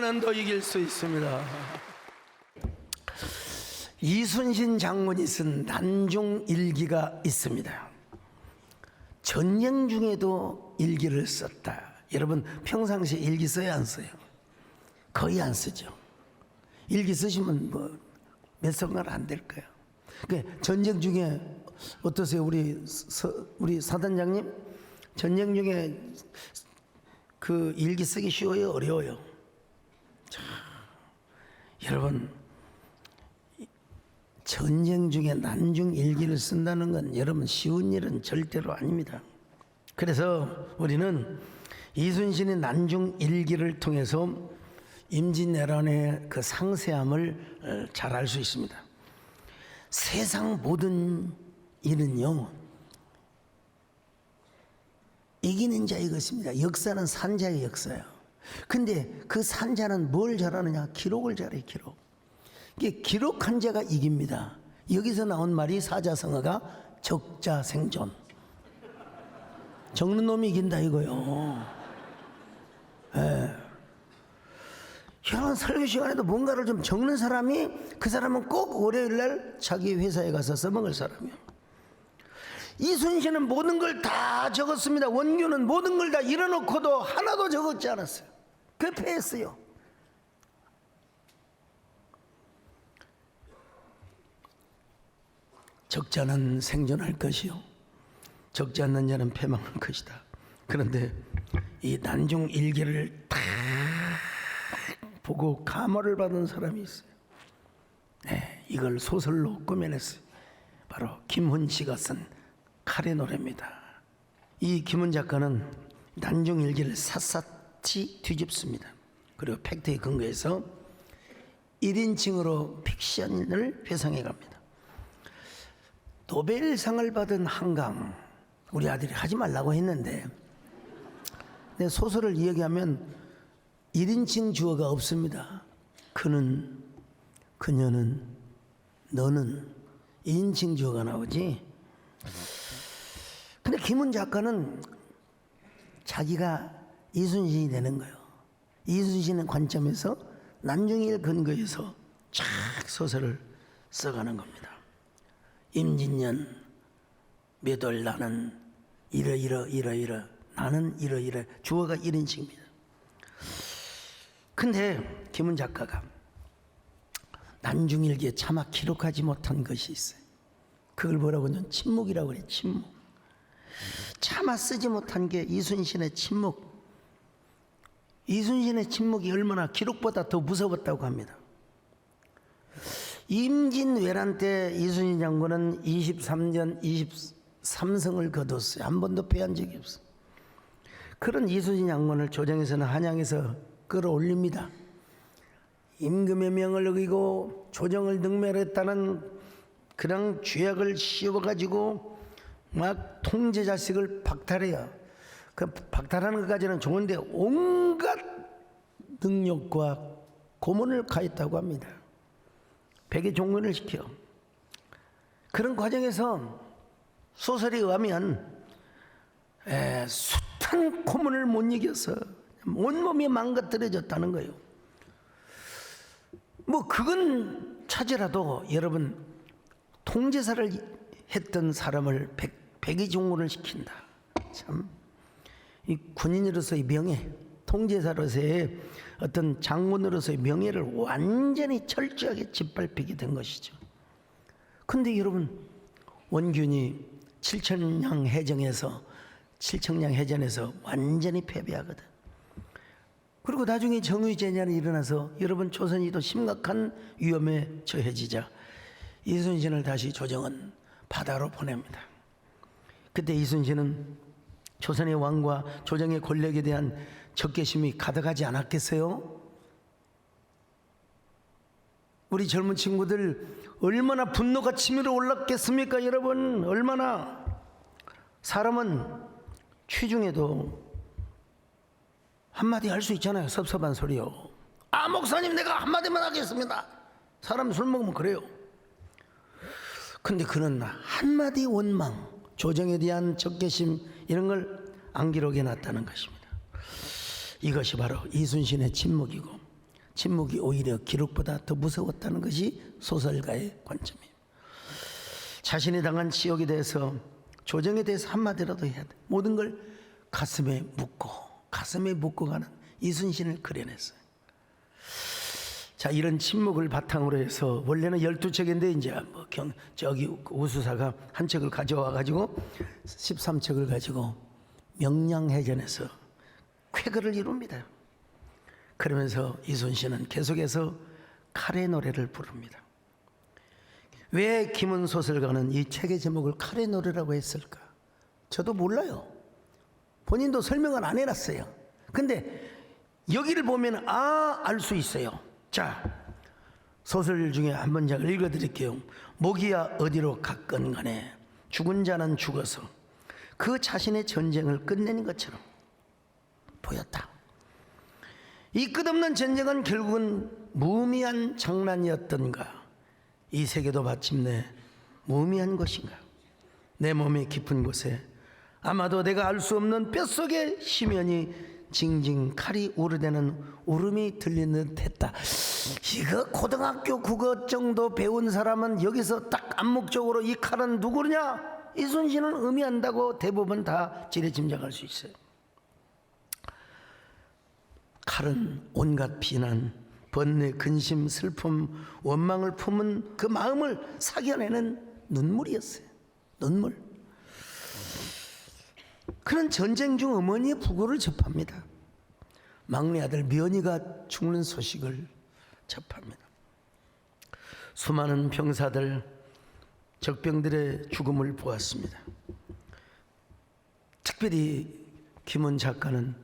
더 이길 수 있습니다. 이순신 장군이 쓴 난중일기가 있습니다. 전쟁 중에도 일기를 썼다. 여러분 평상시에 일기 써요, 안 써요? 거의 안 쓰죠. 일기 쓰시면 뭐 몇 성간 안 될 거예요. 그러니까 전쟁 중에 어떠세요? 우리 사단장님, 전쟁 중에 그 일기 쓰기 쉬워요, 어려워요? 자, 여러분, 전쟁 중에 난중 일기를 쓴다는 건 여러분 쉬운 일은 절대로 아닙니다. 그래서 우리는 이순신의 난중 일기를 통해서 임진왜란의 그 상세함을 잘 알 수 있습니다. 세상 모든 일은요, 이기는 자의 것입니다. 역사는 산자의 역사예요. 근데 그 산자는 뭘 잘하느냐? 기록을 잘해, 기록. 이게 기록한 자가 이깁니다. 여기서 나온 말이 사자성어가 적자생존. 적는 놈이 이긴다 이거요. 여러분 설교 시간에도 뭔가를 좀 적는 사람이, 그 사람은 꼭 월요일날 자기 회사에 가서 써먹을 사람이에요. 이순신은 모든 걸 다 적었습니다. 원균은 모든 걸 다 이뤄놓고도 하나도 적었지 않았어요. 그 패했어요. 적자는 생존할 것이요, 적지 않는 자는 패망할 것이다. 그런데 이 난중 일기를 다 보고 감화를 받은 사람이 있어요. 네, 이걸 소설로 꾸며냈어요. 바로 김훈 씨가 쓴 칼의 노래입니다. 이 김훈 작가는 난중 일기를 샅샅이 뒤집습니다. 그리고 팩트에 근거해서 1인칭으로 픽션을 회상해 갑니다. 노벨상을 받은 한강, 우리 아들이 하지 말라고 했는데, 내 소설을 이야기하면 1인칭 주어가 없습니다. 그는, 그녀는, 너는 2인칭 주어가 나오지. 근데 김훈 작가는 자기가 이순신이 되는 거예요. 이순신의 관점에서 난중일 근거해서 쫙 소설을 써가는 겁니다. 임진년 몇 월 나는 이러 나는 이러 주어가 1인칭입니다. 근데 김훈 작가가 난중일기에 차마 기록하지 못한 것이 있어요. 그걸 뭐라고 하냐면 침묵이라고 그래요. 침묵. 차마 쓰지 못한 게 이순신의 침묵. 이순신의 침묵이 얼마나 기록보다 더 무서웠다고 합니다. 임진왜란 때 이순신 장군은 23년 23승을 거뒀어요. 한 번도 패한 적이 없어요. 그런 이순신 장군을 조정에서는 한양에서 끌어올립니다. 임금의 명을 어기고 조정을 능멸했다는 그런 죄악을 씌워가지고 막 통제 자식을 박탈해요. 그 박탈하는 것까지는 좋은데 온갖 능력과 고문을 가했다고 합니다. 백의 종군을 시켜. 그런 과정에서 소설에 의하면 숱한 고문을 못 이겨서 온몸이 망가뜨려졌다는 거예요. 뭐 그건 차지라도 여러분, 통제사를 했던 사람을 백의 종군을 시킨다. 참, 이 군인으로서의 명예, 통제사로서의 어떤 장군으로서의 명예를 완전히 철저하게 짓밟히게 된 것이죠. 근데 여러분, 원균이 칠천량 해전에서 완전히 패배하거든. 그리고 나중에 정의제전이 일어나서 여러분 조선이 또 심각한 위험에 처해지자 이순신을 다시 조정은 바다로 보냅니다. 그때 이순신은 조선의 왕과 조정의 권력에 대한 적개심이 가득하지 않았겠어요? 우리 젊은 친구들 얼마나 분노가 치밀어 올랐겠습니까? 여러분, 얼마나. 사람은 취중에도 한마디 할 수 있잖아요. 섭섭한 소리요. 아, 목사님, 내가 한마디만 하겠습니다. 사람 술 먹으면 그래요. 근데 그는 한마디 원망, 조정에 대한 적개심, 이런 걸 안 기록해 놨다는 것입니다. 이것이 바로 이순신의 침묵이고, 침묵이 오히려 기록보다 더 무서웠다는 것이 소설가의 관점이에요. 자신이 당한 치욕에 대해서, 조정에 대해서 한마디라도 해야 돼. 모든 걸 가슴에 묻고 가는 이순신을 그려냈어요. 자, 이런 침묵을 바탕으로 해서 원래는 12척인데 이제 저기 우수사가 한 척을 가져와 가지고 13척을 가지고 명량해전에서 쾌거를 이룹니다. 그러면서 이순신은 계속해서 칼의 노래를 부릅니다. 왜 김훈 소설가는 이 책의 제목을 칼의 노래라고 했을까? 저도 몰라요. 본인도 설명을 안 해놨어요. 근데 여기를 보면 알 수 있어요. 자, 소설 중에 한 문장을 읽어드릴게요. 목이야 어디로 갔건 간에 죽은 자는 죽어서 그 자신의 전쟁을 끝내는 것처럼 보였다. 이 끝없는 전쟁은 결국은 무의미한 장난이었던가, 이 세계도 마침내 무의미한 것인가. 내 몸의 깊은 곳에 아마도 내가 알 수 없는 뼛속의 심연이 징징 칼이 우르대는 울음이 들리는 듯 했다. 이거 고등학교 국어 정도 배운 사람은 여기서 딱 암묵적으로 이 칼은 누구냐, 이순신을 의미한다고 대부분 다 지레짐작할 수 있어요. 칼은 온갖 비난, 번뇌, 근심, 슬픔, 원망을 품은 그 마음을 사겨내는 눈물이었어요. 눈물. 그는 전쟁 중 어머니의 부고를 접합니다. 막내 아들 면이가 죽는 소식을 접합니다. 수많은 병사들, 적병들의 죽음을 보았습니다. 특별히 김훈 작가는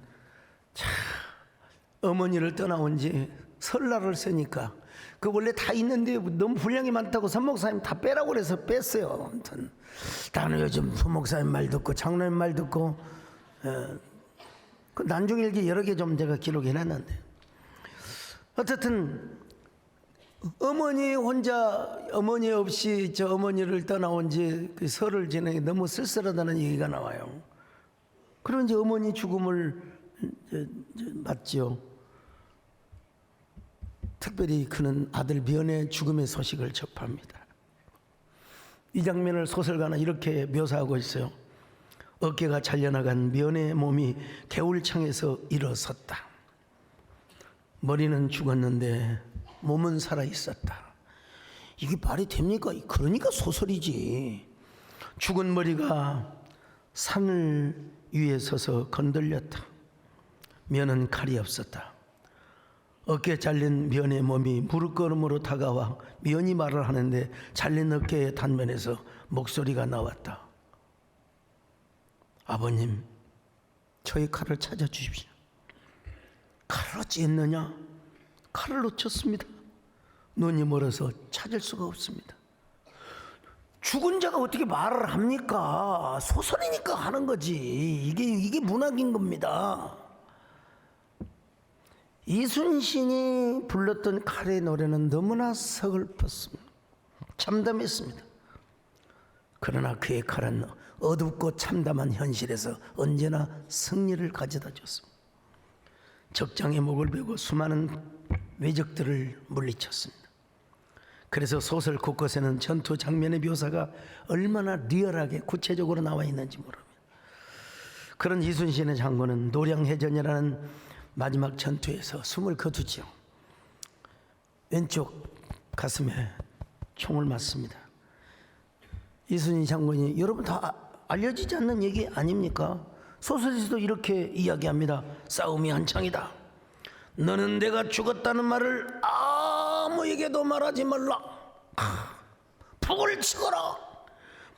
어머니를 떠나온 지 설날을 쓰니까 그 원래 다 있는데 너무 분량이 많다고 선목사님 다 빼라고 그래서 뺐어요. 아무튼 나는 요즘 선목사님 말 듣고 장로님 말 듣고 그 난중일기 여러 개 좀 제가 기록해놨는데, 어쨌든 어머니 혼자, 어머니 없이 저 어머니를 떠나온 지 그 설을 지내기 너무 쓸쓸하다는 얘기가 나와요. 그런 이제 어머니 죽음을 맞지요. 특별히 그는 아들 면의 죽음의 소식을 접합니다. 이 장면을 소설가는 이렇게 묘사하고 있어요. 어깨가 잘려나간 면의 몸이 개울창에서 일어섰다. 머리는 죽었는데 몸은 살아있었다. 이게 말이 됩니까? 그러니까 소설이지. 죽은 머리가 산을 위에 서서 건들렸다. 면은 칼이 없었다. 어깨 잘린 면의 몸이 무릎걸음으로 다가와 면이 말을 하는데 잘린 어깨의 단면에서 목소리가 나왔다. 아버님, 저의 칼을 찾아주십시오. 칼을 어찌했느냐? 칼을 놓쳤습니다. 눈이 멀어서 찾을 수가 없습니다. 죽은 자가 어떻게 말을 합니까? 소설이니까 하는 거지. 이게 문학인 겁니다. 이순신이 불렀던 칼의 노래는 너무나 서글펐습니다. 참담했습니다. 그러나 그의 칼은 어둡고 참담한 현실에서 언제나 승리를 가져다 줬습니다. 적장의 목을 베고 수많은 외적들을 물리쳤습니다. 그래서 소설 곳곳에는 전투 장면의 묘사가 얼마나 리얼하게 구체적으로 나와 있는지 모릅니다. 그런 이순신의 장군은 노량해전이라는 마지막 전투에서 숨을 거두죠. 왼쪽 가슴에 총을 맞습니다. 이순신 장군이, 여러분 다 알려지지 않는 얘기 아닙니까? 소설에서도 이렇게 이야기합니다. 싸움이 한창이다. 너는 내가 죽었다는 말을 아무에게도 말하지 말라. 푹을 치거라.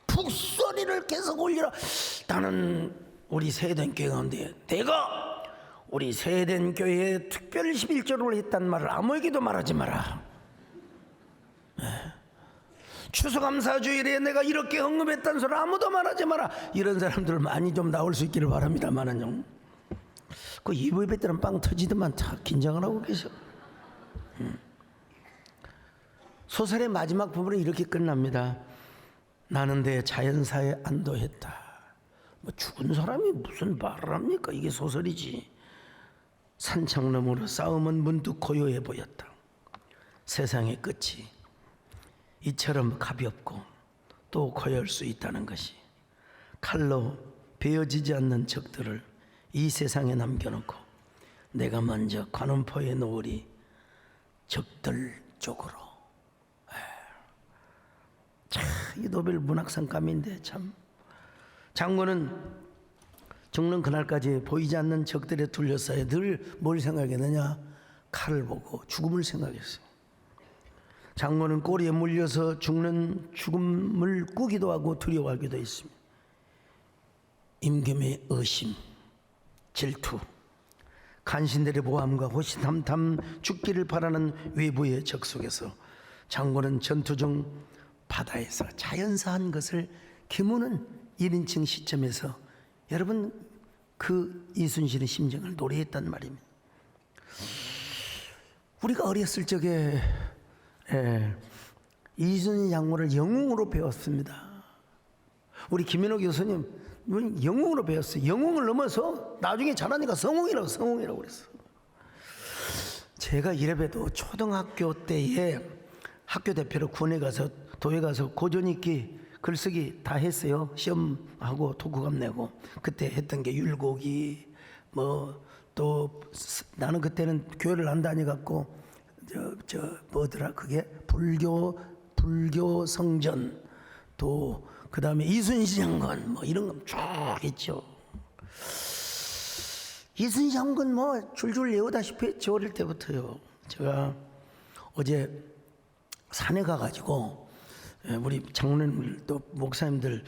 푹소리를 계속 올리라. 나는 우리 세대교회 가운데 내가 우리 세대교회에 특별 11조를 했단 말을 아무에게도 말하지 마라. 추수감사주일에 내가 이렇게 헌금했다는 소리 아무도 말하지 마라. 이런 사람들 많이 좀 나올 수 있기를 바랍니다만은요. 그 이부 예배 때는 빵 터지더만 다 긴장을 하고 계셔. 소설의 마지막 부분은 이렇게 끝납니다. 나는 내 자연사에 안도했다. 뭐 죽은 사람이 무슨 말을 합니까? 이게 소설이지. 산창 너머로 싸움은 문득 고요해 보였다. 세상의 끝이 이처럼 가볍고 또 고요할 수 있다는 것이, 칼로 베어지지 않는 적들을 이 세상에 남겨놓고 내가 먼저 관음포에 놓으리 적들 쪽으로. 참, 이 노벨 문학상감인데 참. 장군은 죽는 그날까지 보이지 않는 적들에 둘러싸여 늘 뭘 생각했느냐? 칼을 보고 죽음을 생각했어요. 장군은 꼬리에 물려서 죽는 죽음을 꾸기도 하고 두려워하기도 했습니다. 임금의 의심, 질투, 간신들의 모함과 호시탐탐 죽기를 바라는 외부의 적 속에서 장군은 전투 중 바다에서 자연사한 것을 김우는 1인칭 시점에서 여러분 그 이순신의 심정을 노래했단 말입니다. 우리가 어렸을 적에 이순신 장군을 영웅으로 배웠습니다. 우리 김인호 교수님 영웅으로 배웠어요. 영웅을 넘어서 나중에 잘하니까 성웅이라고 그랬어. 제가 이래봬도 초등학교 때에 학교 대표로 군에 가서 도에 가서 고전읽기 글쓰기 다 했어요. 시험하고 독후감 내고. 그때 했던 게 율곡이 또 나는 그때는 교회를 안 다녀갖고 뭐더라 그게 불교 성전, 또 그 다음에 이순신 장군 이런 거 쭉 했죠. 이순신 장군 줄줄 외우다시피 했죠. 어릴 때부터요. 제가 어제 산에 가가지고 우리 장로님들 또 목사님들,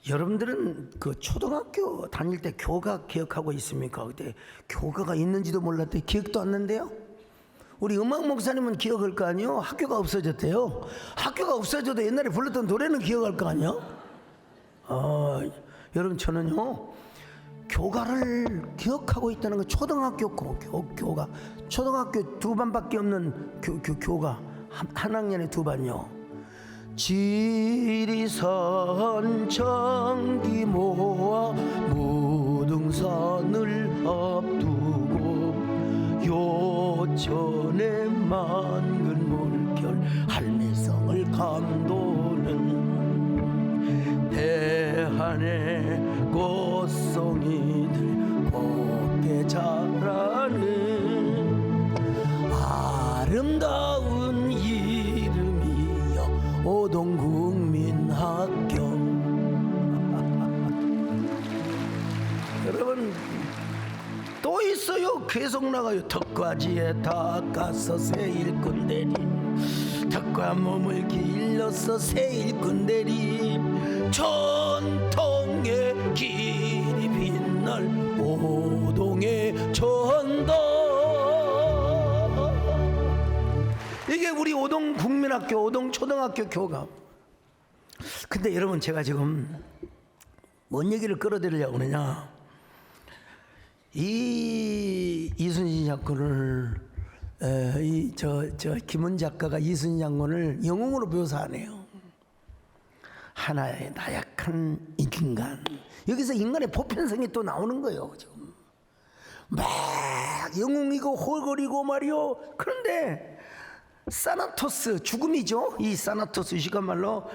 여러분들은 그 초등학교 다닐 때 교가 기억하고 있습니까? 그때 교가가 있는지도 몰랐대. 기억도 안 난대요. 우리 음악 목사님은 기억할 거 아니에요? 학교가 없어졌대요. 학교가 없어져도 옛날에 불렀던 노래는 기억할 거 아니에요? 여러분 저는요 교가를 기억하고 있다는 건 초등학교 교가, 초등학교 2반밖에 없는 교가 한 학년에 2반요. 지리산 청기 모아 무등산을 앞두고 요천의 맑은 물결 할매성을 감도는 대한의 꽃송이들 곱게 자라는 아름다운 이름이여 오동국민학교. 여러분 또 있어요. 계속 나가요. 턱까지에 닦아서 새일꾼대리, 턱과 몸을 길러서 새일꾼대리, 전통의 길이 빛날 오동의 전당. 이게 우리 오동 국민학교, 오동 초등학교 교감. 근데 여러분 제가 지금 뭔 얘기를 끌어들이려고 그러냐, 이 이순신 장군을 김은 작가가 이순신 장군을 영웅으로 묘사하네요. 하나의 나약한 인간. 여기서 인간의 보편성이 또 나오는 거예요. 지금 막 영웅이고 홀거리고 말이요. 그런데 사나토스, 죽음이죠. 이 사나토스 의식한 말로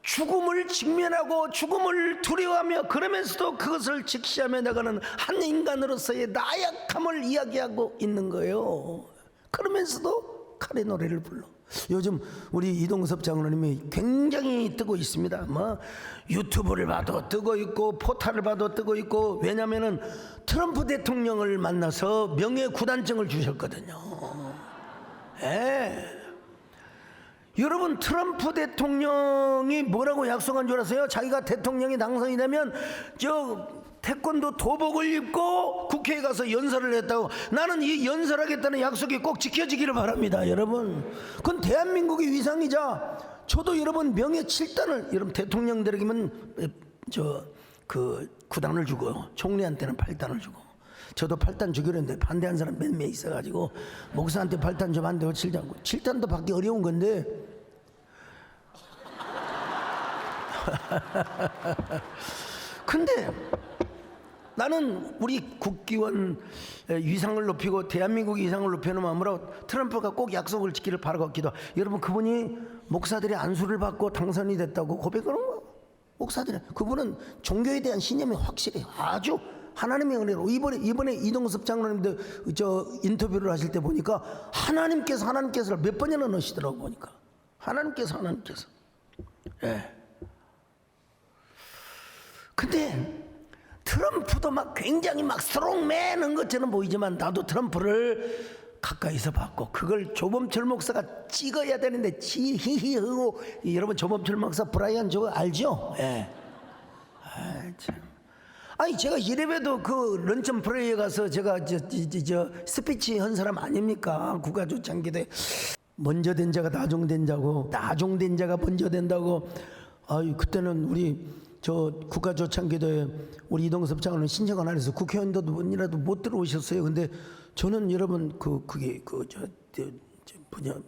죽음을 직면하고 죽음을 두려워하며 그러면서도 그것을 직시하며 나가는 한 인간으로서의 나약함을 이야기하고 있는 거예요. 그러면서도 칼의 노래를 불러. 요즘 우리 이동섭 장로님이 굉장히 뜨고 있습니다. 유튜브를 봐도 뜨고 있고 포탈을 봐도 뜨고 있고. 왜냐하면 트럼프 대통령을 만나서 명예구단증을 주셨거든요. 여러분 트럼프 대통령이 뭐라고 약속한 줄 아세요? 자기가 대통령이 당선이 되면 태권도 도복을 입고 국회에 가서 연설을 했다고. 나는 이 연설하겠다는 약속이 꼭 지켜지기를 바랍니다. 여러분 그건 대한민국의 위상이자, 저도 여러분 명예 7단을, 여러분 대통령들에게는 그 9단을 주고요, 총리한테는 8단을 주고, 저도 8단 주기로 했는데 반대한 사람 몇 명 있어가지고 목사한테 8단 좀 한대요. 7단도 받기 어려운 건데 근데 나는 우리 국기원 위상을 높이고 대한민국의 위상을 높이는 마음으로 트럼프가 꼭 약속을 지키를 바라고 기도. 여러분, 그분이 목사들의 안수를 받고 당선이 됐다고 고백하는 거. 목사들이, 그분은 종교에 대한 신념이 확실해요. 아주 하나님의 은혜로. 이번에 이동섭 장로님도 저 인터뷰를 하실 때 보니까 하나님께서 몇 번이나 넣으시더라고. 보니까 하나님께서 예. 근데 트럼프도 막 굉장히 막 스트롱맨 한 것처럼 보이지만, 나도 트럼프를 가까이서 봤고, 그걸 조범철 목사가 찍어야 되는데 히히 하고. 여러분, 조범철 목사 브라이언 저거 알죠? 예. 참. 아니, 제가 이래봬도 그 런천 프레이에 가서 제가 저 스피치 한 사람 아닙니까? 국가조창기대 먼저 된 자가 나중된 자고, 나중된 자가 먼저 된다고. 아유, 그때는 우리 저 국가조창기도에 우리 이동섭 장로는 신청을 안 해서 국회의원들도 못 들어오셨어요. 근데 저는 여러분 그게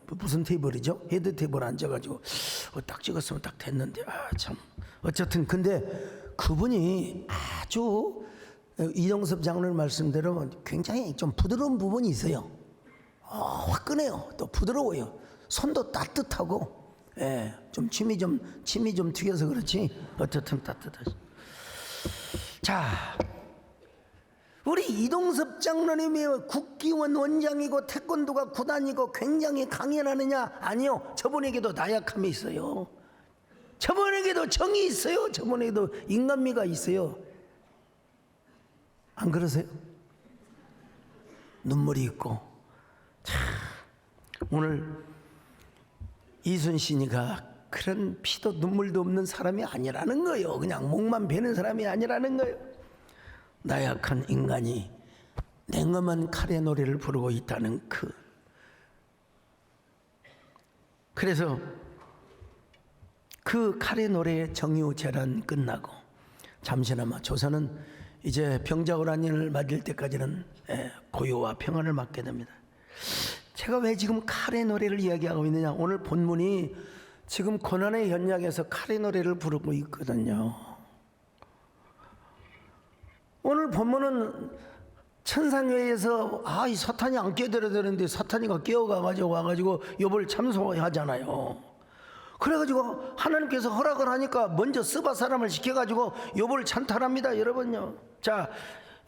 무슨 테이블이죠? 헤드 테이블 앉아가지고 딱 찍었으면 딱 됐는데, 참. 어쨌든 근데 그분이 아주 이동섭 장로님 말씀대로 굉장히 좀 부드러운 부분이 있어요. 화끈해요. 또 부드러워요. 손도 따뜻하고. 예, 좀 침이 좀 튀겨서 그렇지. 어쨌든 따뜻하지. 자, 우리 이동섭 장로님이 국기원 원장이고 태권도가 구단이고 굉장히 강연하느냐? 아니요. 저분에게도 나약함이 있어요. 저분에게도 정이 있어요. 저분에게도 인간미가 있어요. 안 그러세요? 눈물이 있고. 참, 오늘 이순신이가 그런 피도 눈물도 없는 사람이 아니라는 거예요. 그냥 목만 베는 사람이 아니라는 거예요. 나약한 인간이 냉엄한 칼의 노래를 부르고 있다는 그래서 그 칼의 노래의 정유재란 끝나고 잠시나마 조선은 이제 병자호란을 맞을 때까지는 고요와 평안을 맞게 됩니다. 제가 왜 지금 칼의 노래를 이야기하고 있느냐? 오늘 본문이 지금 고난의 현장에서 칼의 노래를 부르고 있거든요. 오늘 본문은 천상회에서 이 사탄이 안 깨들어야 되는데 사탄이가 깨어가가지고 와가지고 욥을 참소하잖아요. 그래가지고 하나님께서 허락을 하니까 먼저 스바 사람을 시켜가지고 욥을 찬탈합니다. 여러분요. 자,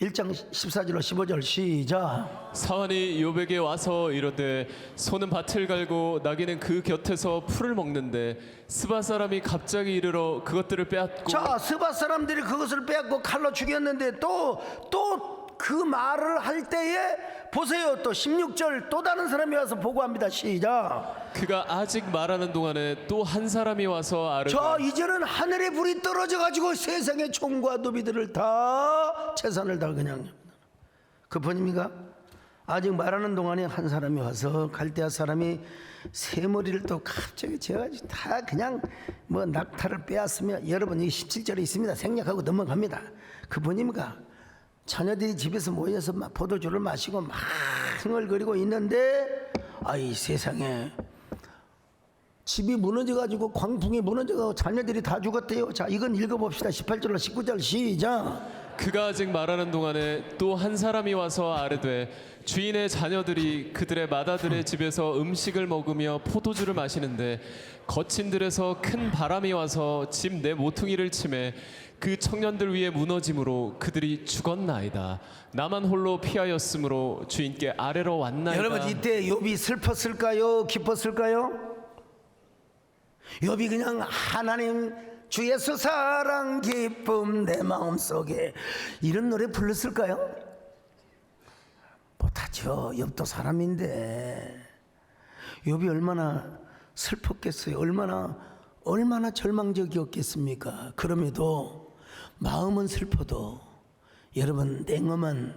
1장 14절로 15절 시작. 사환이 욥에게 와서 이르되 소는 밭을 갈고 나귀는 그 곁에서 풀을 먹는데 스바 사람이 갑자기 이르러 그것들을 빼앗고. 자, 스바 사람들이 그것을 빼앗고 칼로 죽였는데 또 그 말을 할 때에 보세요. 또 16절 또 다른 사람이 와서 보고합니다. 시작. 그가 아직 말하는 동안에 또 한 사람이 와서 아르되. 자, 이제는 하늘에 불이 떨어져 가지고 세상의 총과 노비들을 다 재산을 다 그냥. 그뿐입니까? 아직 말하는 동안에 한 사람이 와서 갈대아 사람이 새 머리를 또 갑자기 재가지고 다 그냥 뭐 낙타를 빼앗으며. 여러분, 이 17절에 있습니다. 생략하고 넘어갑니다. 그뿐입니까? 자녀들이 집에서 모여서 막 포도주를 마시고 막 흥얼거리고 있는데, 이 세상에 집이 무너져가지고 광풍이 무너져가지고 자녀들이 다 죽었대요. 자, 이건 읽어봅시다. 18절로 19절 시작. 그가 아직 말하는 동안에 또 한 사람이 와서 아르되 주인의 자녀들이 그들의 마다들의 집에서 음식을 먹으며 포도주를 마시는데 거친 들에서 큰 바람이 와서 집 내 모퉁이를 치매 그 청년들 위에 무너짐으로 그들이 죽었나이다. 나만 홀로 피하였으므로 주인께 아래로 왔나이다. 여러분, 이때 욥이 슬펐을까요? 기뻤을까요? 욥이 그냥 하나님 주 예수 사랑 기쁨 내 마음속에 이런 노래 불렀을까요? 못하죠. 욥도 사람인데. 욥이 얼마나 슬펐겠어요. 얼마나 절망적이었겠습니까? 그럼에도 마음은 슬퍼도 여러분 냉엄한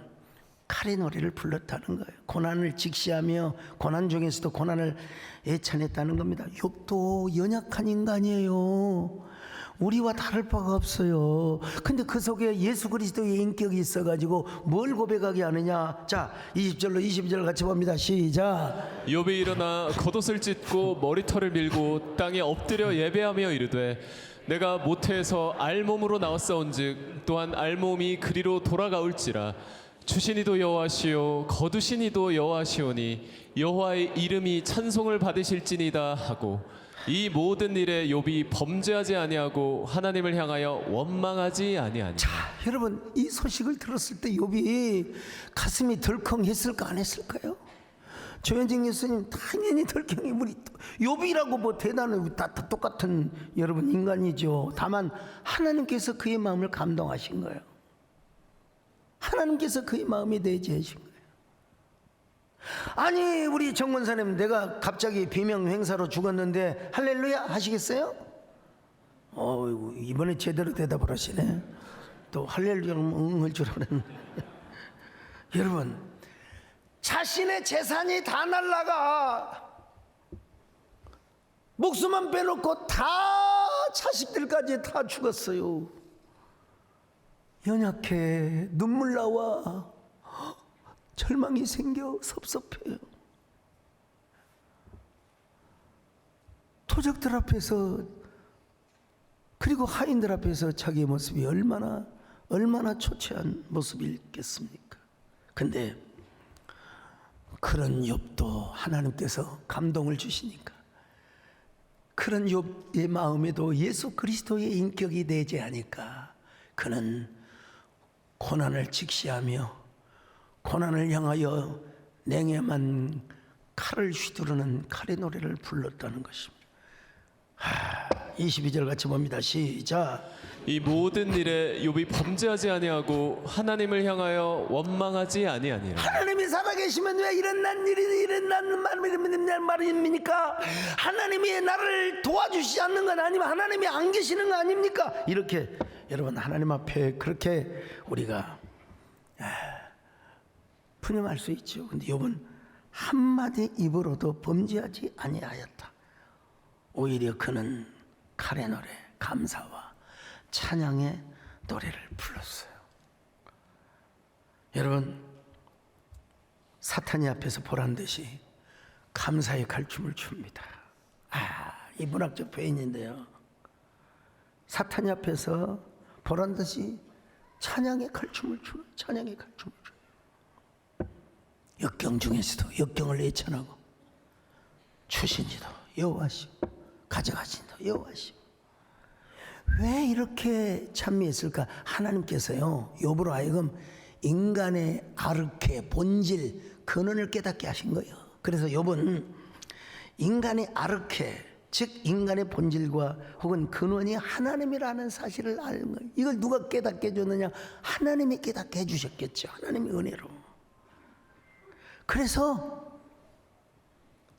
칼의 노래를 불렀다는 거예요. 고난을 직시하며 고난 중에서도 고난을 애찬했다는 겁니다. 욥도 연약한 인간이에요. 우리와 다를 바가 없어요. 근데 그 속에 예수 그리스도의 인격이 있어가지고 뭘 고백하게 하느냐. 자, 20절로 22절 같이 봅니다. 시작. 욥이 일어나 겉옷을 찢고 머리털을 밀고 땅에 엎드려 예배하며 이르되 내가 모태에서 알몸으로 나왔사온즉 또한 알몸이 그리로 돌아가올지라. 주시니도 여호와시요 거두시니도 여호와시오니 여호와의 이름이 찬송을 받으실지니이다 하고, 이 모든 일에 욥이 범죄하지 아니하고 하나님을 향하여 원망하지 아니하니. 여러분, 이 소식을 들었을 때 욥이 가슴이 덜컹했을까 안 했을까요? 조현정 예수님 당연히 덜컹이. 우리 욥이라고 뭐 대단한 다 똑같은 여러분 인간이죠. 다만 하나님께서 그의 마음을 감동하신 거예요. 하나님께서 그의 마음에 내재하신 거예요. 아니, 우리 정권사님, 내가 갑자기 비명 행사로 죽었는데 할렐루야 하시겠어요? 어이구, 이번에 제대로 대답을 하시네. 또 할렐루야는 응할 줄 아는. 여러분, 자신의 재산이 다 날라가, 목숨만 빼놓고 다 자식들까지 다 죽었어요. 연약해, 눈물 나와, 절망이 생겨 섭섭해요. 토적들 앞에서, 그리고 하인들 앞에서 자기의 모습이 얼마나 초췌한 모습이겠습니까? 근데 그런 욥도 하나님께서 감동을 주시니까, 그런 욥의 마음에도 예수 그리스도의 인격이 내재하니까 그는 고난을 직시하며 고난을 향하여 냉해만 칼을 휘두르는 칼의 노래를 불렀다는 것입니다. 22절 같이 봅니다. 시작. 이 모든 일에 욥이 범죄하지 아니하고 하나님을 향하여 원망하지 아니하니라. 하나님이 살아계시면 왜 이런 일이 일어나는 말입니까? 하나님이 나를 도와주시지 않는 건 아니면 하나님이 안 계시는 거 아닙니까? 이렇게 여러분, 하나님 앞에 그렇게 우리가 푸념할 수 있죠. 근데 욥은 한마디 입으로도 범죄하지 아니하였다. 오히려 그는 칼의 노래, 감사와 찬양의 노래를 불렀어요. 여러분, 사탄이 앞에서 보란 듯이 감사의 칼춤을 춥니다. 이 문학적 표현인데요, 사탄이 앞에서 보란 듯이 찬양의 칼춤을 춰요. 찬양의 칼춤을 춰요. 역경 중에서도 역경을 예찬하고, 주신지도 여호와시오, 가져가신지도 여호와시오. 왜 이렇게 찬미했을까? 하나님께서요, 욥으로 하여금 인간의 아르케, 본질, 근원을 깨닫게 하신 거예요. 그래서 욥은 인간의 아르케, 즉 인간의 본질과 혹은 근원이 하나님이라는 사실을 아는 거예요. 이걸 누가 깨닫게 해줬느냐? 하나님이 깨닫게 해주셨겠죠. 하나님의 은혜로. 그래서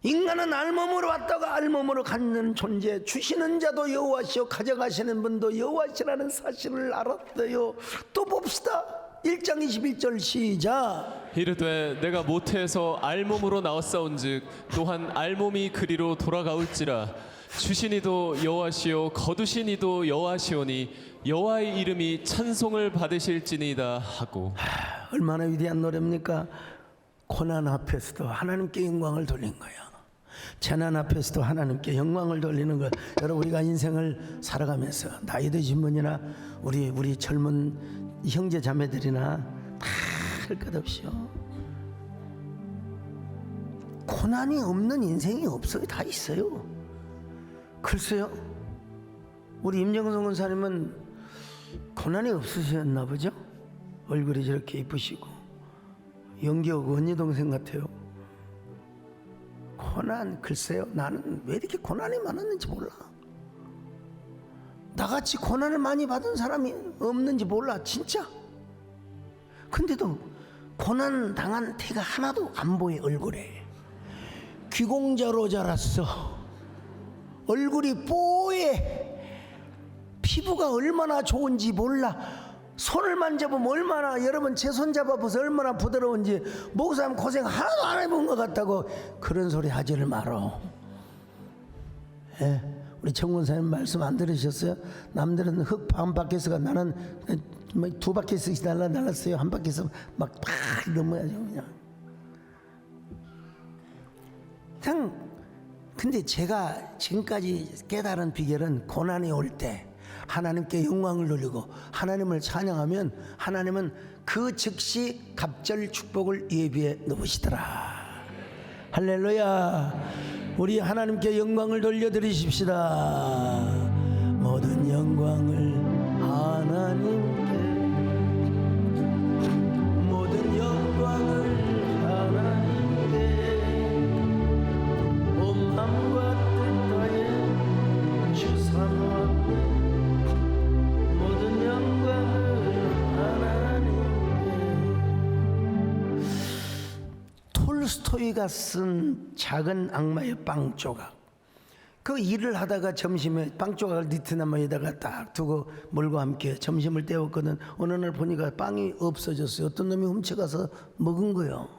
인간은 알몸으로 왔다가 알몸으로 가는 존재, 주시는 자도 여호와시오, 가져가시는 분도 여호와시라는 사실을 알았어요. 또 봅시다. 1장 21절 시작. 이르되 내가 모태에서 알몸으로 나왔사온즉 또한 알몸이 그리로 돌아가올지라. 주시니도 여호와시오 거두시니도 여호와시오니 여호와의 이름이 찬송을 받으실지니이다 하고. 얼마나 위대한 노래입니까? 고난 앞에서도 하나님께 영광을 돌린 거예요. 재난 앞에서도 하나님께 영광을 돌리는 것. 여러분, 우리가 인생을 살아가면서 나이 드신 분이나 우리 젊은 형제 자매들이나 다 할 것 없이요, 고난이 없는 인생이 없어요. 다 있어요. 글쎄요, 우리 임정성 권사님은 고난이 없으셨나 보죠? 얼굴이 저렇게 이쁘시고 연기하고 언니 동생 같아요. 고난, 글쎄요, 나는 왜 이렇게 고난이 많았는지 몰라. 나같이 고난을 많이 받은 사람이 없는지 몰라, 진짜. 근데도 고난 당한 태가 하나도 안 보여. 얼굴에 귀공자로 자랐어. 얼굴이 뽀얘. 피부가 얼마나 좋은지 몰라. 손을 만져보면 얼마나, 여러분 제 손 잡아보세요. 얼마나 부드러운지. 목사님 고생 하나도 안 해본 것 같다고 그런 소리 하지를 말어. 예? 우리 정권사님 말씀 안 들으셨어요? 남들은 흙 한 바퀴에서가 나는 두 바퀴씩 날랐어요. 한 바퀴에서 막 팍 넘어야죠. 그냥 근데 제가 지금까지 깨달은 비결은 고난이 올 때 하나님께 영광을 돌리고 하나님을 찬양하면 하나님은 그 즉시 갑절 축복을 예비해 놓으시더라. 할렐루야. 우리 하나님께 영광을 돌려드리십시다. 모든 영광을 하나님께, 모든 영광을 하나님께, 온 마음과 뜻 다해 주 사모하고 모든 영광을 하나님께. 톨스토이가 쓴 작은 악마의 빵 조각, 그 일을 하다가 점심에 빵 조각을 니트나무에다가 딱 두고 물과 함께 점심을 때웠거든. 어느 날 보니까 빵이 없어졌어요. 어떤 놈이 훔쳐가서 먹은 거예요.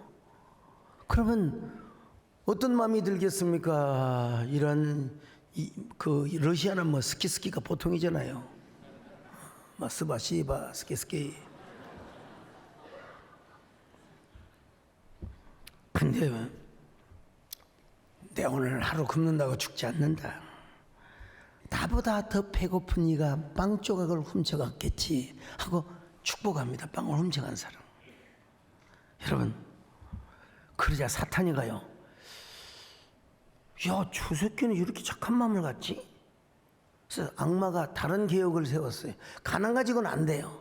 그러면 어떤 마음이 들겠습니까? 이런 그 러시아는 뭐 스키스키가 보통이잖아요. 마스바 시바 스키스키. 근데 내 오늘 하루 굶는다고 죽지 않는다. 나보다 더 배고픈 이가 빵 조각을 훔쳐갔겠지 하고 축복합니다. 빵을 훔쳐간 사람. 여러분, 그러자 사탄이 가요. 야, 저 새끼는 이렇게 착한 마음을 갖지? 그래서 악마가 다른 계획을 세웠어요. 가난 가지고는 안 돼요.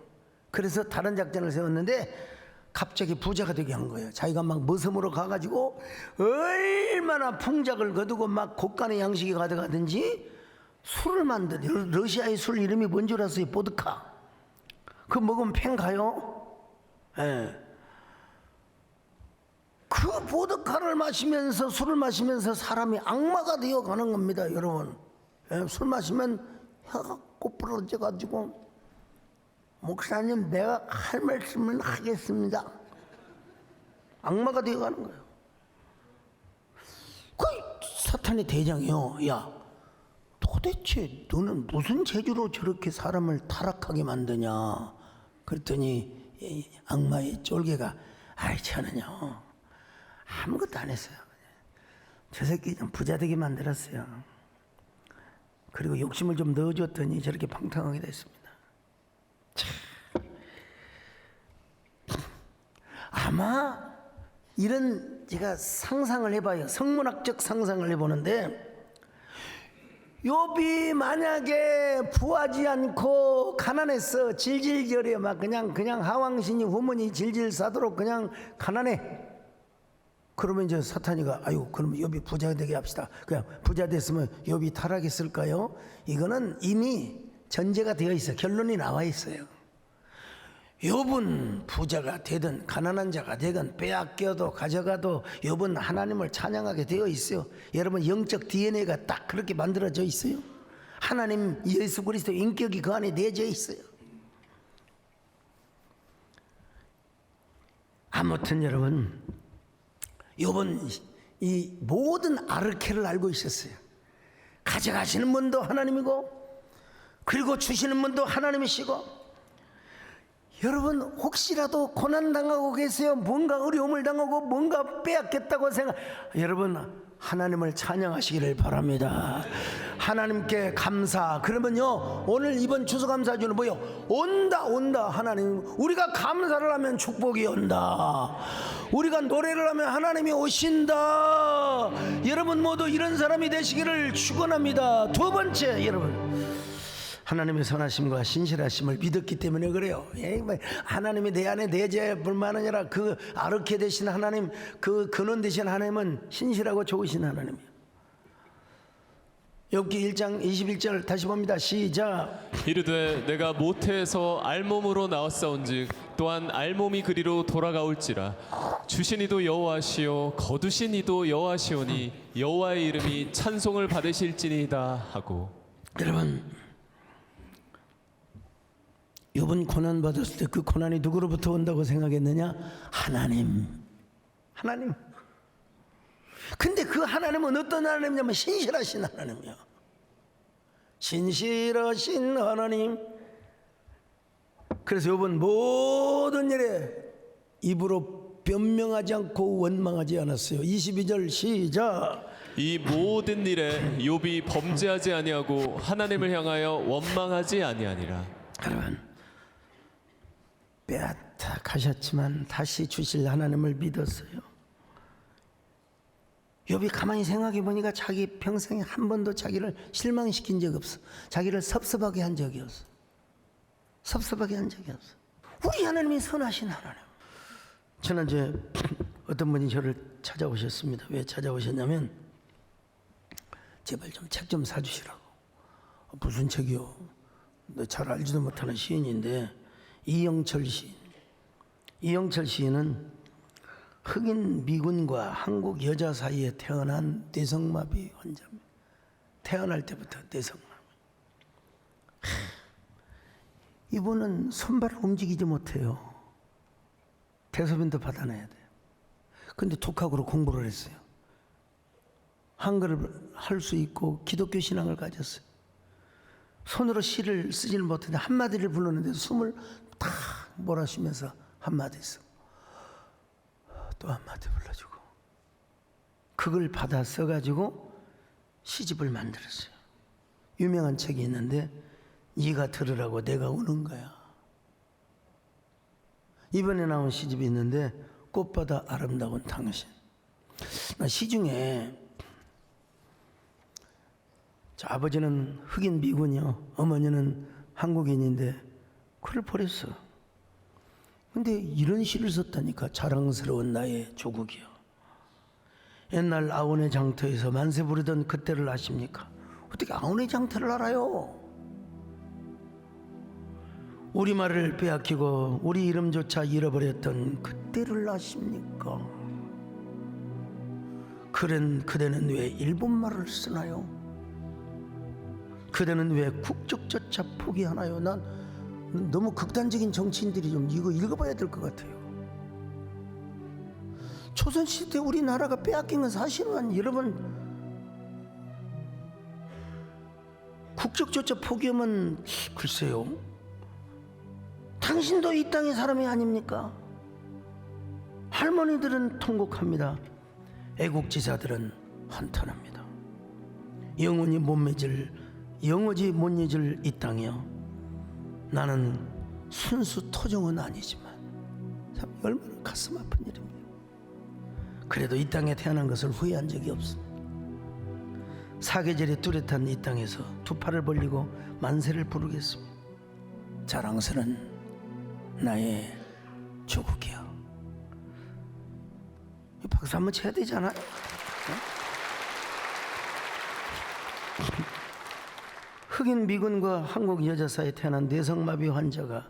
그래서 다른 작전을 세웠는데 갑자기 부자가 되게 한 거예요. 자기가 막 머슴으로 가가지고 얼마나 풍작을 거두고 막 고간의 양식이 가져가든지 술을 만들어. 러시아의 술 이름이 뭔 줄 아세요? 보드카. 그거 먹으면 팽 가요. 예. 그 보드카를 마시면서, 술을 마시면서 사람이 악마가 되어 가는 겁니다, 여러분. 예, 술 마시면 혀가 꼬부러져가지고, 목사님, 내가 할 말씀을 하겠습니다. 악마가 되어 가는 거예요. 그 사탄의 대장이요. 야, 도대체 너는 무슨 재주로 저렇게 사람을 타락하게 만드냐? 그랬더니 이 악마의 쫄개가, 아이, 저는요 아무것도 안 했어요. 저 새끼 좀 부자 되게 만들었어요. 그리고 욕심을 좀 넣어줬더니 저렇게 방탕하게 됐습니다. 참. 아마 이런, 제가 상상을 해봐요. 성문학적 상상을 해보는데, 욥이 만약에 부하지 않고 가난했어, 질질거려, 막 그냥 하왕신이 후문이 질질 싸도록 그냥 가난해. 그러면 이제 사탄이가, 아유, 그러면 욥이 부자 되게 합시다. 그냥 부자 됐으면 욥이 타락했을까요? 이거는 이미 전제가 되어 있어요. 결론이 나와 있어요. 욥은 부자가 되든 가난한 자가 되든 빼앗겨도 가져가도 욥은 하나님을 찬양하게 되어 있어요. 여러분, 영적 DNA가 딱 그렇게 만들어져 있어요. 하나님 예수 그리스도 인격이 그 안에 내져 있어요. 아무튼 여러분, 욥은 이 모든 아르케를 알고 있었어요. 가져가시는 분도 하나님이고, 그리고 주시는 분도 하나님이시고. 여러분, 혹시라도 고난당하고 계세요? 뭔가 어려움을 당하고 뭔가 빼앗겼다고 생각, 여러분, 하나님을 찬양하시기를 바랍니다. 하나님께 감사. 그러면요, 오늘 이번 추수감사주는 뭐요? 온다 하나님. 우리가 감사를 하면 축복이 온다. 우리가 노래를 하면 하나님이 오신다. 여러분 모두 이런 사람이 되시기를 축원합니다. 두 번째, 여러분, 하나님의 선하심과 신실하심을 믿었기 때문에 그래요. 하나님이 내 안에 내재할 뿐만 아니라 그 아르케 되신 하나님, 그 근원 되신 하나님은 신실하고 좋으신 하나님이에요. 욥기 1장 21절 다시 봅니다. 시작. 이르되 내가 모태에서 알몸으로 나왔사온즉 또한 알몸이 그리로 돌아가올지라. 주신 이도 여호와시요 거두신 이도 여호와시오니 여호와의 이름이 찬송을 받으실지니이다 하고. 여러분, 욥은 고난 받았을 때 그 고난이 누구로부터 온다고 생각했느냐? 하나님. 근데 그 하나님은 어떤 하나님이냐면 신실하신 하나님이요. 신실하신 하나님. 그래서 욥은 모든 일에 입으로 변명하지 않고 원망하지 않았어요. 22절 시작. 이 모든 일에 욥이 범죄하지 아니하고 하나님을 향하여 원망하지 아니하니라. 여러분, 빼앗아 가셨지만 다시 주실 하나님을 믿었어요. 욥이 가만히 생각해 보니까 자기 평생에 한 번도 자기를 실망시킨 적이 없어. 자기를 섭섭하게 한 적이 없어. 섭섭하게 한 적이 없어. 우리 하나님이 선하신 하나님. 지난주에 어떤 분이 저를 찾아오셨습니다. 왜 찾아오셨냐면 제발 좀 책 좀 사주시라고. 무슨 책이요? 너 잘 알지도 못하는 시인인데 이영철 시인. 이영철 시인은 흑인 미군과 한국 여자 사이에 태어난 뇌성마비 환자입니다. 태어날 때부터 뇌성마비. 이분은 손발을 움직이지 못해요. 대소변도 받아내야 돼요. 근데 독학으로 공부를 했어요. 한글을 할 수 있고 기독교 신앙을 가졌어요. 손으로 시를 쓰지는 못했는데 한마디를 부르는데 숨을 탁 몰아쉬면서 한마디 쓰고 또 한마디 불러주고 그걸 받아 써가지고 시집을 만들었어요. 유명한 책이 있는데 네가 들으라고 내가 우는 거야. 이번에 나온 시집이 있는데 꽃보다 아름다운 당신. 나 시중에 아버지는 흑인 미군이요, 어머니는 한국인인데 글을 버렸어. 근데 이런 시를 썼다니까. 자랑스러운 나의 조국이요, 옛날 아오네 장터에서 만세 부르던 그때를 아십니까? 어떻게 아오네 장터를 알아요? 우리말을 빼앗기고 우리 이름조차 잃어버렸던 그때를 아십니까? 그대는 왜 일본말을 쓰나요? 그대는 왜 국적조차 포기하나요? 난 너무 극단적인 정치인들이 좀 이거 읽어봐야 될 것 같아요. 조선시대 우리나라가 빼앗긴 건 사실은 여러분 국적조차 포기하면 글쎄요, 당신도 이 땅의 사람이 아닙니까? 할머니들은 통곡합니다. 애국지사들은 한탄합니다. 영원히 영원히 못 잊을 이 땅이요, 나는 순수 토종은 아니지만 참 얼마나 가슴 아픈 일입니다. 그래도 이 땅에 태어난 것을 후회한 적이 없습니다. 사계절이 뚜렷한 이 땅에서 두 팔을 벌리고 만세를 부르겠습니다. 자랑스런 나의 조국이여. 박수 한번 쳐야 되잖아요. 흑인 미군과 한국 여자 사이에 태어난 뇌성마비 환자가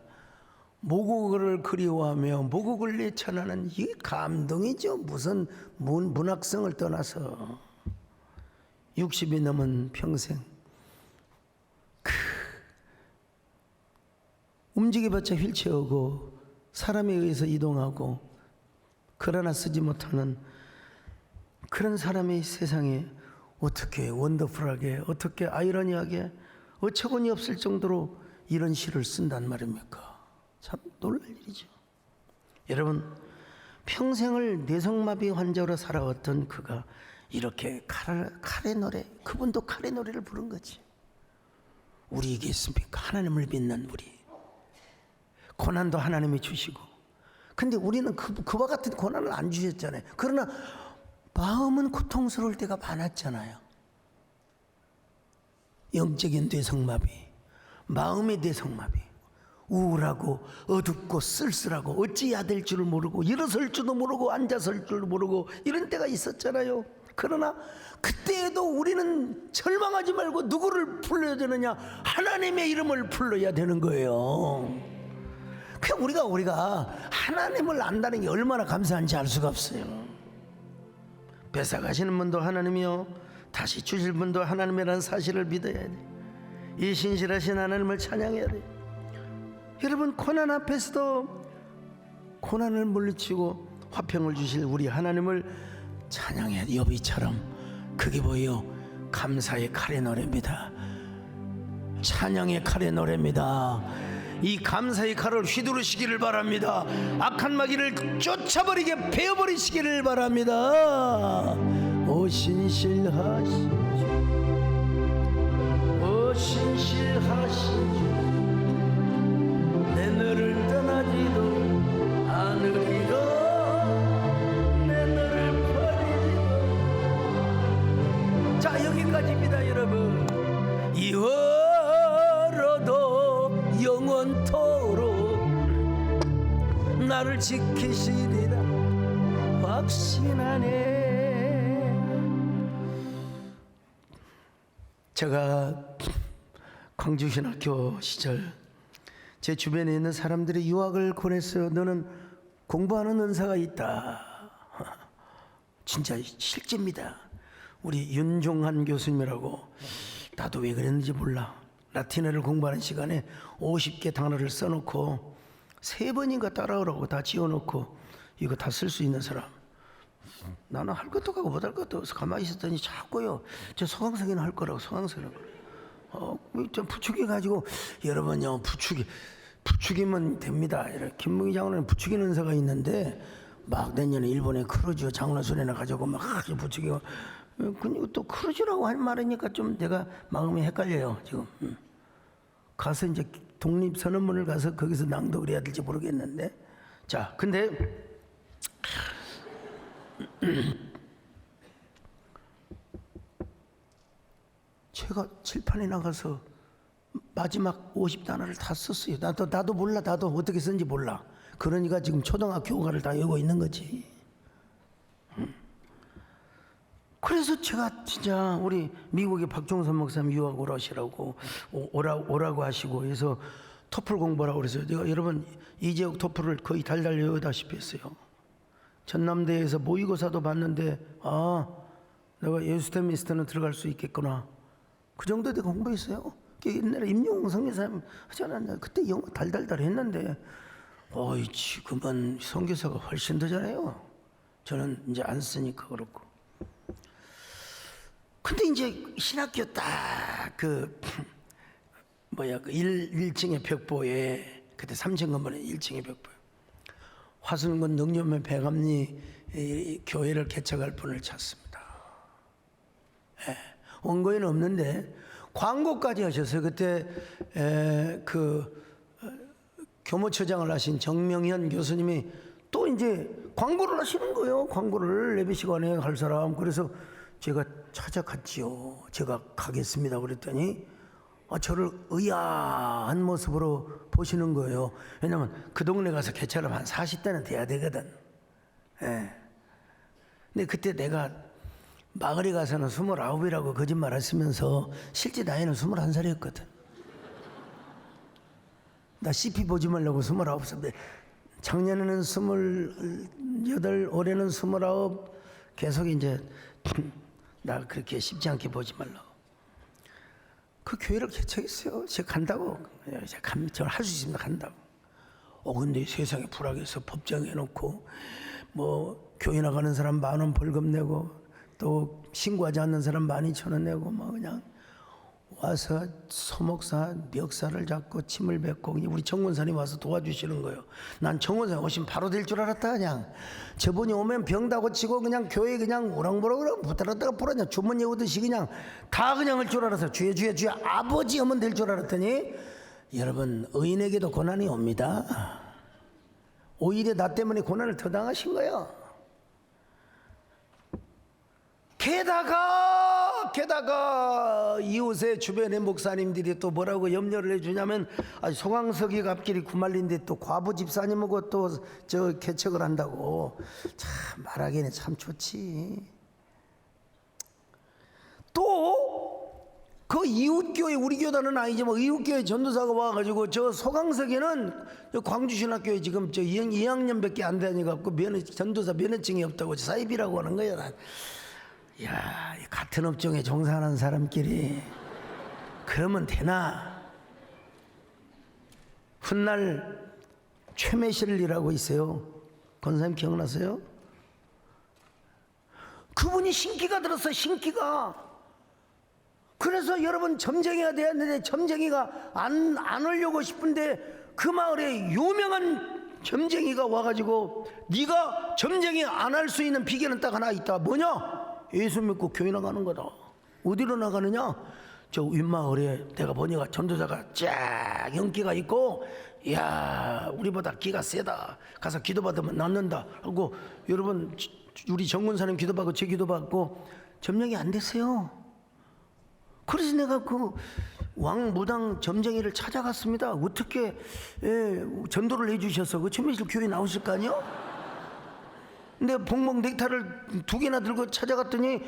모국어를 그리워하며 모국을 내천하는 이 감동이죠. 무슨 문학성을 떠나서 60이 넘은 평생 움직여봤자 휠체어고 사람에 의해서 이동하고 글 하나 쓰지 못하는 그런 사람이 세상에 어떻게 원더풀하게, 어떻게 아이러니하게, 어처구니 없을 정도로 이런 시를 쓴단 말입니까? 참 놀랄 일이죠. 여러분, 평생을 뇌성마비 환자로 살아왔던 그가 이렇게 칼의 노래, 그분도 칼의 노래를 부른 거지. 우리에게 있습니까? 하나님을 믿는 우리. 고난도 하나님이 주시고, 근데 우리는 그와 같은 고난을 안 주셨잖아요. 그러나 마음은 고통스러울 때가 많았잖아요. 영적인 뇌성마비, 마음의 뇌성마비, 우울하고 어둡고 쓸쓸하고 어찌해야 될 줄을 모르고 일어설 줄도 모르고 앉아설 줄도 모르고 이런 때가 있었잖아요. 그러나 그때에도 우리는 절망하지 말고 누구를 불러야 되느냐? 하나님의 이름을 불러야 되는 거예요. 그냥 우리가 하나님을 안다는 게 얼마나 감사한지 알 수가 없어요. 뺏어가시는 분도 하나님이요, 다시 주실 분도 하나님이라는 사실을 믿어야 돼. 이 신실하신 하나님을 찬양해야 돼. 여러분, 고난 앞에서도 고난을 물리치고 화평을 주실 우리 하나님을 찬양해야 돼. 욥이처럼. 그게 뭐예요? 감사의 칼의 노래입니다. 찬양의 칼의 노래입니다. 이 감사의 칼을 휘두르시기를 바랍니다. 악한 마귀를 쫓아버리게 베어버리시기를 바랍니다. 오 오 신실하신 주, 오 신실하신 주, 내 너를 떠나지도 않으리라, 내 너를 버리지도. 자, 여기까지입니다 여러분. 이후로도 영원토록 나를 지키시리라 확신하네. 제가 광주신학교 시절 제 주변에 있는 사람들이 유학을 권했어요. 너는 공부하는 은사가 있다. 진짜 실제입니다. 우리 윤종한 교수님이라고, 나도 왜 그랬는지 몰라. 라틴어를 공부하는 시간에 50개 단어를 써놓고 3번인가 따라오라고 다 지어놓고 이거 다 쓸 수 있는 사람. 나는 할 것도 하고 못 할 것도 없어. 가만히 있었더니 자꾸요, 저 서강석이는 할 거라고. 서강석이라고 좀 부추겨 가지고, 여러분요, 부추기면 됩니다. 김문희 장로는 부추기는 은사가 있는데 막 내년에 일본에 크루즈 장로순회나 가지고 막 부추기고, 그리고 또 크루즈라고 할 말이니까 좀 내가 마음이 헷갈려요 지금. 가서 이제 독립선언문을 가서 거기서 낭독을 해야 될지 모르겠는데. 자, 근데 제가 칠판에 나가서 마지막 50단어를 다 썼어요. 나도 몰라. 나도 어떻게 쓴지 몰라. 그러니까 지금 초등학교 교과를 다 외우고 있는 거지. 그래서 제가 진짜 우리 미국의 박종선 목사님 유학 오라시라고 오라고 하시고 해서 토플 공부하라고 그랬어요. 내가 여러분 이재욱 토플을 거의 달달 외우다시피 했어요. 전남대에서 모의고사도 봤는데, 아, 내가 예수스테미스트는 들어갈 수 있겠구나. 그 정도 내가 공부했어요. 옛날에 임용웅 선교사님 하잖아요. 그때 영어 달달달 했는데, 어이, 지금은 선교사가 훨씬 더 잘해요. 저는 이제 안 쓰니까 그렇고. 근데 이제 신학교 딱 그 뭐야, 그 1층의 벽보에, 그때 3층 건물에 1층의 벽보에 화순군 능념의 배감리 교회를 개척할 분을 찾습니다. 예, 원고에는 없는데 광고까지 하셨어요. 그때 교모처장을 하신 정명현 교수님이 또 이제 광고를 하시는 거예요. 광고를 예배 시간에 할 사람. 그래서 제가 찾아갔지요. 제가 가겠습니다 그랬더니 저를 의아한 모습으로 보시는 거예요. 왜냐면 그 동네 가서 개처럼 한 40대는 돼야 되거든. 예. 근데 그때 내가 마을에 가서는 29이라고 거짓말 하시면서 실제 나이는 21살이었거든. 나 CP 보지 말라고 29살인데 작년에는 28, 올해는 29. 계속 이제 나 그렇게 쉽지 않게 보지 말라고. 그 교회를 개척했어요. 제가 간다고. 제가 할 수 있습니다. 간다고. 근데 세상에 불악해서 법정 해놓고 뭐 교회 나가는 사람 10,000원 벌금 내고 또 신고하지 않는 사람 12,000원 내고 뭐 그냥 와서 소목사 멱살을 잡고 침을 뱉고 우리 정원사님 와서 도와주시는 거예요. 난 정원사님 오시면 바로 될 줄 알았다. 그냥 저분이 오면 병다 고치고 그냥 교회 그냥 오랑보랑 부탁하다가 불었냐 주머니 오듯이 그냥 다 그냥 할 줄 알아서 주여 아버지 하면 될 줄 알았더니, 여러분 의인에게도 고난이 옵니다. 오히려 나 때문에 고난을 더 당하신 거예요. 게다가 이웃의 주변의 목사님들이 또 뭐라고 염려를 해주냐면, 송황석이 앞길이 구말린데 또 과부 집사님하고 또 저 개척을 한다고. 참 말하기는 참 좋지. 또 그 이웃교회, 우리 교단은 아니지만 이웃교회 전도사가 와가지고 저 소강석에는 광주신학교에 지금 저 2학년밖에 안 되니까 전도사 면허증이 없다고 사입이라고 하는 거야. 야, 같은 업종에 종사하는 사람끼리 그러면 되나? 훗날 최매실이라고 있어요. 권사님 기억나세요? 그분이 신기가 들었어요. 신기가. 그래서 여러분 점쟁이가 되었는데 점쟁이가 안 오려고 싶은데 그 마을에 유명한 점쟁이가 와가지고 네가 점쟁이 안 할 수 있는 비결은 딱 하나 있다. 뭐냐? 예수 믿고 교회 나가는 거다. 어디로 나가느냐? 저 윗마을에 내가 보니까 전도자가 쫙 연기가 있고, 야 우리보다 기가 세다. 가서 기도받으면 낫는다 하고, 여러분 우리 정문사님 기도받고 제 기도받고 점령이 안 됐어요. 그래서 내가 그 왕무당 점쟁이를 찾아갔습니다. 어떻게 전도를 해주셔서 그 천매실 교회 나오실 거 아니요? 근데 봉목 넥타를 2개나 들고 찾아갔더니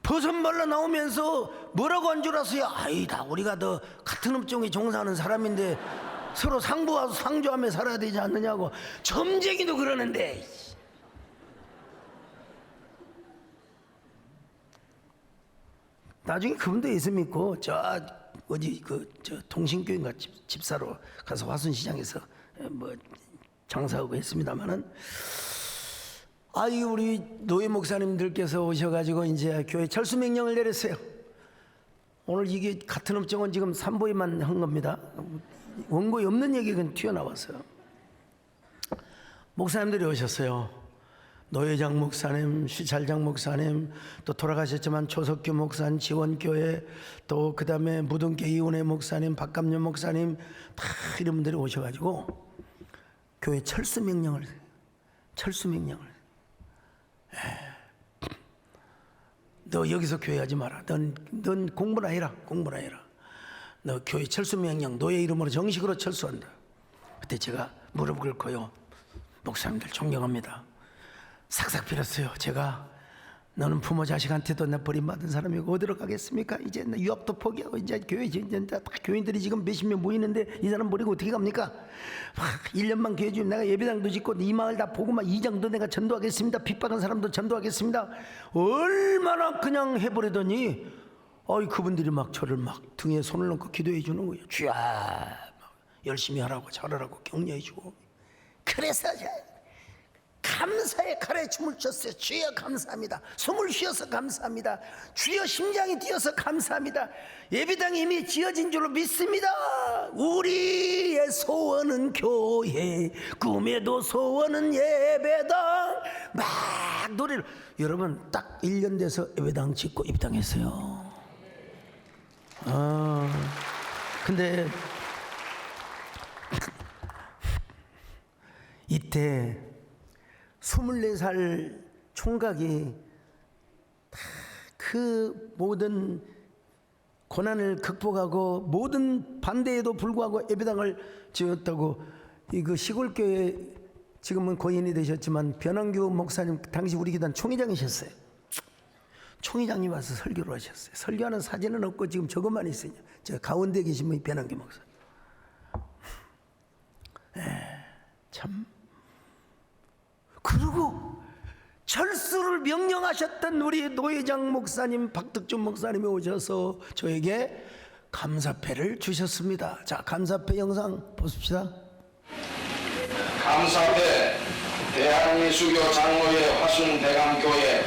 버섯 말라 나오면서 뭐라고 한 줄 아세요? 아이다, 우리가 더 같은 업종에 종사하는 사람인데 서로 상조하며 살아야 되지 않느냐고. 점쟁이도 그러는데. 나중에 그분도 예수 믿고 어디 저 통신교인가 집사로 가서 화순시장에서 뭐 장사하고 했습니다마는, 우리 노예 목사님들께서 오셔가지고 이제 교회 철수 명령을 내렸어요. 오늘 이게 같은 업종은 지금 삼보에만 한 겁니다. 원고에 없는 얘기가 튀어나왔어요. 목사님들이 오셨어요. 노회장 목사님, 시찰장 목사님, 또 돌아가셨지만 조석규 목사님, 지원교회, 또 그 다음에 무등교 이은혜 목사님, 박감년 목사님, 다 이런 분들이 오셔가지고 교회 철수 명령을 너 여기서 교회하지 마라. 넌 공부나 해라. 너 교회 철수 명령, 너의 이름으로 정식으로 철수한다. 그때 제가 무릎 꿇고요, 목사님들 존경합니다. 삭삭 빌었어요. 제가 너는 부모 자식한테도 나 버림받은 사람이고 어디로 가겠습니까? 이제 나 유학도 포기하고 이제 교회 이제 다 교인들이 지금 몇십 명 모이는데 이 사람 버리고 어떻게 갑니까? 1년만 교회 주면 내가 예배당도 짓고 이 마을 다 보고 막 이장도 내가 전도하겠습니다. 빚박은 사람도 전도하겠습니다. 얼마나 그냥 해버리더니 그분들이 막 저를 막 등에 손을 놓고 기도해 주는 거예요. 주야, 막 열심히 하라고 잘하라고 격려해 주고. 그래서 감사의 칼에 춤을 췄어요. 주여 감사합니다. 숨을 쉬어서 감사합니다. 주여 심장이 뛰어서 감사합니다. 예배당이 이미 지어진 줄로 믿습니다. 우리의 소원은 교회, 꿈에도 소원은 예배당. 막 노래를. 여러분 딱 1년 돼서 예배당 짓고 입당했어요. 근데 이때 24살 총각이 다 그 모든 고난을 극복하고 모든 반대에도 불구하고 예배당을 지었다고. 그 시골교회 지금은 고인이 되셨지만 변환규 목사님 당시 우리 교단 총회장이셨어요. 총회장님 와서 설교를 하셨어요. 설교하는 사진은 없고 지금 저것만 있어요. 저 가운데 계신 분이 변환규 목사. 참. 그리고 철수를 명령하셨던 우리 노회장 목사님, 박덕준 목사님이 오셔서 저에게 감사패를 주셨습니다. 자, 감사패 영상 보십시다. 감사패 대한예수교 장로회 화순대강교회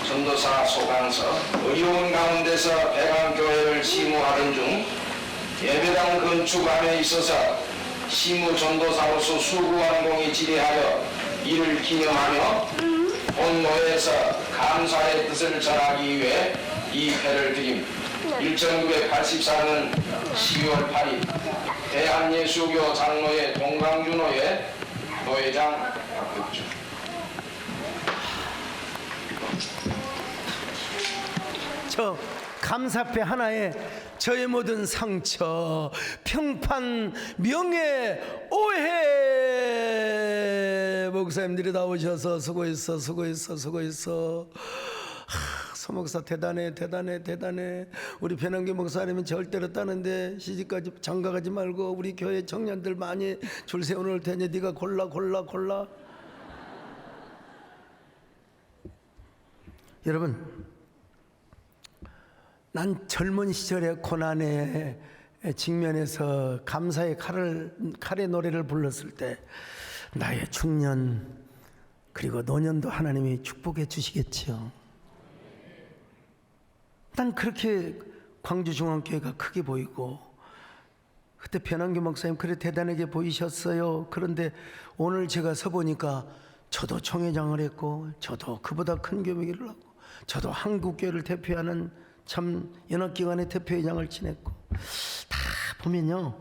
전도사 소강서. 어려운 가운데서 대강교회를 시무하던 중 예배당 건축안에 있어서 시무 전도사로서 수고한 공이 지대하여 이를 기념하며 본노회에서 감사의 뜻을 전하기 위해 이 패를 드림. 1984년 10월 8일 대한예수교 장로회 동강주노회 노회장 박덕준. 저 감사패 하나에 저의 모든 상처, 평판, 명예, 오해, 목사님들이 나오셔서 수고했어. 서목사 대단해. 우리 변환기 목사님은 절대로 따는데 시집까지 장가가지 말고 우리 교회 청년들 많이 줄 세워놓을 테니 네가 골라. 여러분, 난 젊은 시절의 고난에 직면해서 감사의 칼의 노래를 불렀을 때 나의 중년 그리고 노년도 하나님이 축복해 주시겠지요. 난 그렇게 광주중앙교회가 크게 보이고 그때 변환규 목사님 그래 대단하게 보이셨어요. 그런데 오늘 제가 서보니까 저도 총회장을 했고 저도 그보다 큰 교회를 하고 저도 한국교회를 대표하는 참 연합기관의 대표회장을 지냈고 다 보면요,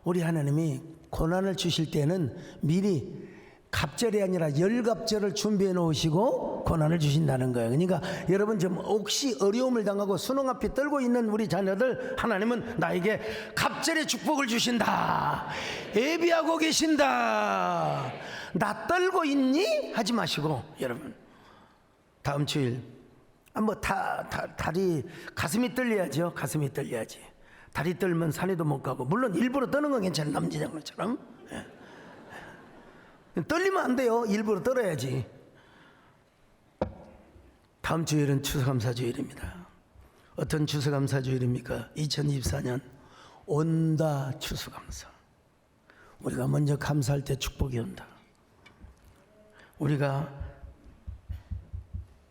우리 하나님이 고난을 주실 때는 미리 갑절이 아니라 열갑절을 준비해 놓으시고 고난을 주신다는 거예요. 그러니까 여러분 좀 혹시 어려움을 당하고 수능 앞에 떨고 있는 우리 자녀들, 하나님은 나에게 갑절의 축복을 주신다, 예비하고 계신다, 나 떨고 있니? 하지 마시고, 여러분 다음 주일 다리 가슴이 떨려야죠. 가슴이 떨려야지. 다리 떨면 산에도 못 가고, 물론 일부러 떠는 건 괜찮아요, 남지장로처럼. 떨리면 안 돼요. 일부러 떨어야지. 다음 주일은 추수감사주일입니다. 어떤 추수감사주일입니까? 2024년 온다 추수감사. 우리가 먼저 감사할 때 축복이 온다. 우리가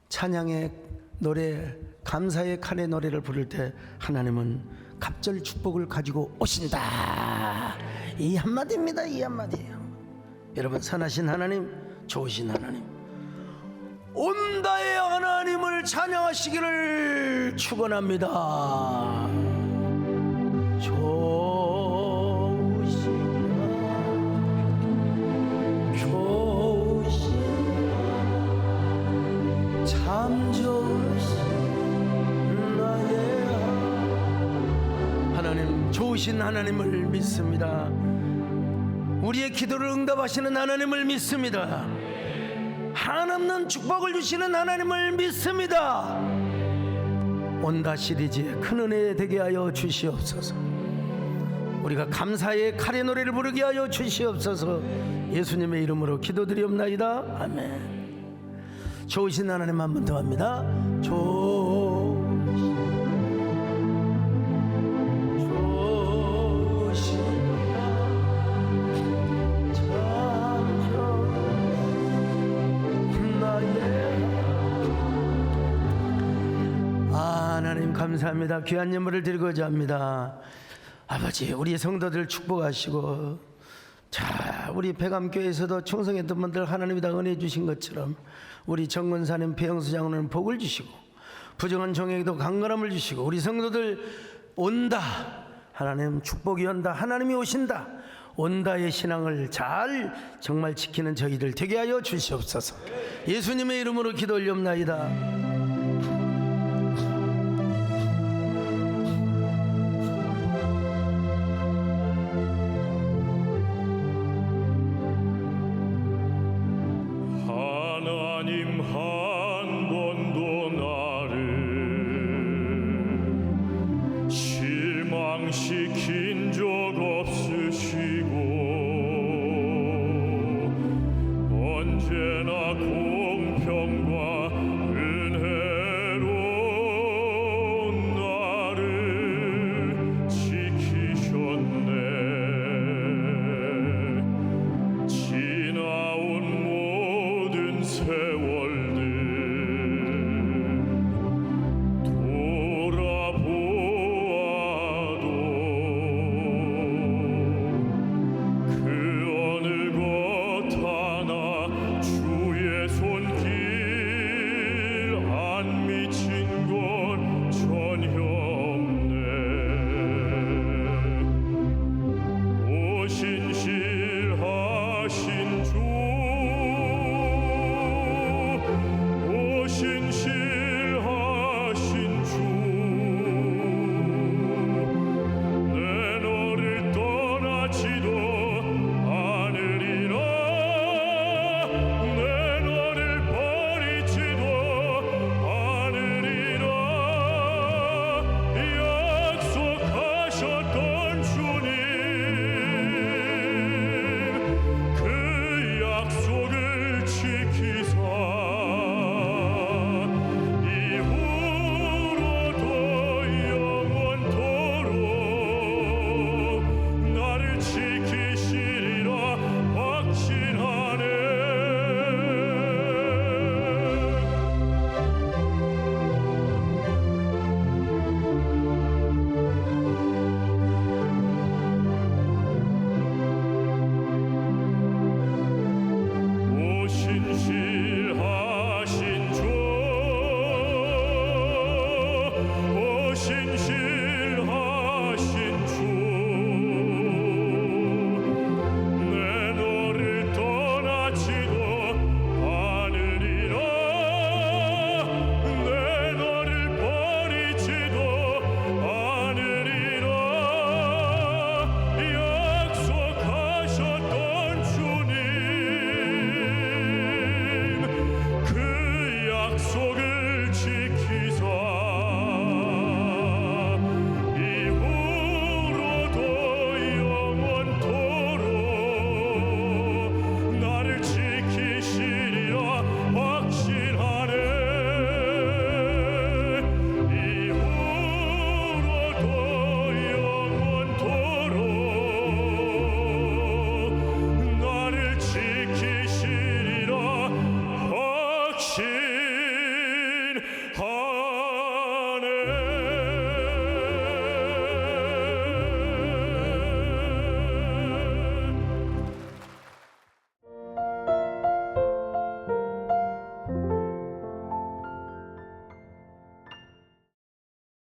찬양의 노래, 감사의 칼의 노래를 부를 때 하나님은 갑절 축복을 가지고 오신다. 이 한마디입니다. 이 한마디예요. 여러분, 선하신 하나님, 좋으신 하나님, 온다의 하나님을 찬양하시기를 축원합니다. 좋으시나 참 좋으신 나의 하나님, 좋으신 하나님을 믿습니다. 우리의 기도를 응답하시는 하나님을 믿습니다. 한없는 축복을 주시는 하나님을 믿습니다. 온다 시리즈의 큰 은혜 되게 하여 주시옵소서. 우리가 감사의 칼의 노래를 부르게 하여 주시옵소서. 예수님의 이름으로 기도드리옵나이다. 아멘. 좋으신 하나님 한 번 더 합니다. 하나님 감사합니다. 귀한 예물을 드리고자 합니다. 아버지, 우리 성도들 축복하시고, 자, 우리 백암교회에서도 충성했던 분들 하나님이 다 은혜 주신 것처럼 우리 정근사님, 배영수 장로는 복을 주시고, 부정한 종에게도 강건함을 주시고, 우리 성도들 온다, 하나님 축복이 온다, 하나님이 오신다, 온다의 신앙을 잘 정말 지키는 저희들 되게 하여 주시옵소서. 예수님의 이름으로 기도 올리옵나이다.